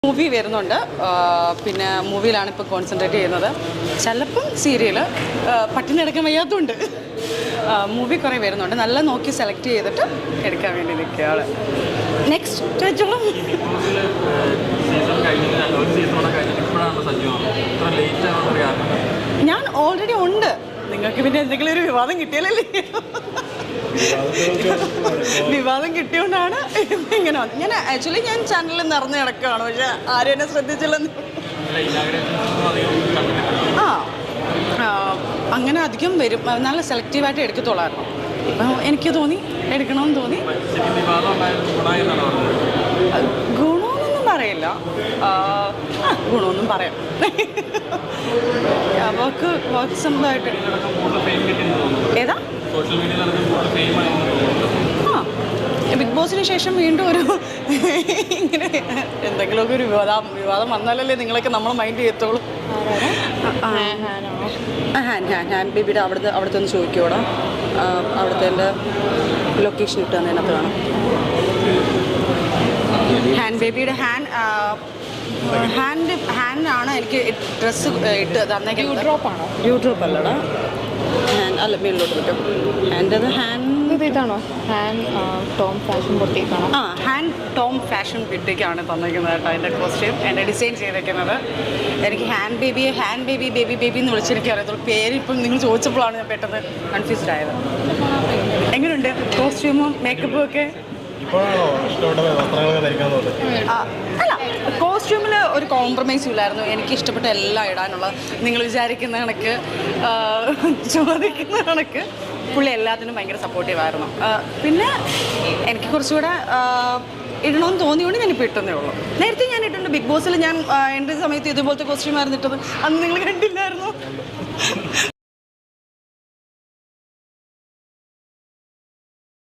Movie വരുന്നുണ്ട്. പിന്നെ മൂവിയിലാണ് ഇപ്പോൾ കോൺസെൻട്രേറ്റ് ചെയ്യുന്നത്. ചിലപ്പം സീരിയൽ പട്ടിണി എടുക്കാൻ വയ്യാത്തതുണ്ട്. മൂവി കുറേ വരുന്നുണ്ട്. നല്ല നോക്കി സെലക്ട് ചെയ്തിട്ട് എടുക്കാൻ വേണ്ടി നിൽക്കുകയാണ്. നെക്സ്റ്റ് ചോദിച്ചോളൂ. ഞാൻ ഓൾറെഡി ഉണ്ട്. നിങ്ങൾക്ക് പിന്നെ എന്തെങ്കിലും ഒരു വിവാദം കിട്ടിയാലല്ലേ. വിവാദം കിട്ടിയോണ്ടാണ് ഇങ്ങനെ വന്നത്. ഞാൻ ആക്ച്വലി ഞാൻ ചാനലിൽ നിറഞ്ഞു കിടക്കുകയാണ്, പക്ഷെ ആരും എന്നെ ശ്രദ്ധിച്ചില്ലെന്ന്. അങ്ങനെ അധികം വരും. നല്ല സെലക്റ്റീവായിട്ട് എടുക്കത്തുള്ളായിരുന്നു. ഇപ്പം എനിക്ക് തോന്നി എടുക്കണമെന്ന് തോന്നി. ഗുണമെന്നൊന്നും പറയില്ല, ഗുണമെന്നും പറയാം. വർക്ക് സ്വന്തമായിട്ട് ഏതാ ബിഗ് ബോസിന് ശേഷം വീണ്ടും ഒരു ഇങ്ങനെ എന്തെങ്കിലുമൊക്കെ ഒരു വിവാദം വന്നാലല്ലേ നിങ്ങളൊക്കെ നമ്മൾ മൈൻഡ് ചെയ്യത്തുള്ളൂ. ഞാൻ ബേബിയുടെ അവിടുത്തെ ഒന്ന് ചോദിക്കോടാ. അവിടുത്തെ എൻ്റെ ലൊക്കേഷൻ ഇട്ട് തന്നെ അതിനകത്ത് കാണാം. ബേബിയുടെ ഹാൻഡാണ് എനിക്ക് ഡ്രസ്സ് ഇട്ട് തന്നേക്കുന്നത്. ഡ്യൂ ഡ്രോപ്പ് അല്ലടാ, അല്ല മേളിലോട്ട് പറ്റും. എൻ്റെ ഇതാണോ ടോം ഫാഷൻ ബൊട്ടീക്കാണോ? ഹാൻഡ് ടോം ഫാഷൻ ബൊട്ടീക്കാണ് തന്നിരിക്കുന്നത് കേട്ടോ. എൻ്റെ കോസ്റ്റ്യൂം എൻ്റെ ഡിസൈൻ ചെയ്തേക്കുന്നത്. എനിക്ക് ഹാൻഡ് ബേബി എന്ന് വിളിച്ചെനിക്ക് അറിയത്തുള്ളൂ. പേര് ഇപ്പം നിങ്ങൾ ചോദിച്ചപ്പോഴാണ് ഞാൻ പെട്ടെന്ന് കൺഫ്യൂസ്ഡ് ആയത്. എങ്ങനെയുണ്ട് കോസ്റ്റ്യൂമും മേക്കപ്പും ഒക്കെ? അല്ല, കോസ്റ്റ്യൂമിൽ ഒരു കോംപ്രമൈസും ഇല്ലായിരുന്നു. എനിക്ക് ഇഷ്ടപ്പെട്ട എല്ലാം ഇടാനുള്ള, നിങ്ങൾ വിചാരിക്കുന്ന കണക്ക് ചോദിക്കുന്ന കണക്ക് പുള്ളി എല്ലാത്തിനും ഭയങ്കര സപ്പോർട്ടീവായിരുന്നു. പിന്നെ എനിക്ക് കുറച്ചുകൂടെ ഇടണമെന്ന് തോന്നിയോണ്ട് ഞാനിപ്പോൾ ഇട്ടുന്നേ ഉള്ളൂ. നേരത്തെ ഞാൻ ഇട്ടിട്ടുണ്ട്. ബിഗ് ബോസിൽ ഞാൻ എൻ്റെ സമയത്ത് ഇതുപോലത്തെ കോസ്റ്റ്യൂമായിരുന്നു ഇട്ടത്. അന്ന് നിങ്ങൾ കണ്ടില്ലായിരുന്നു.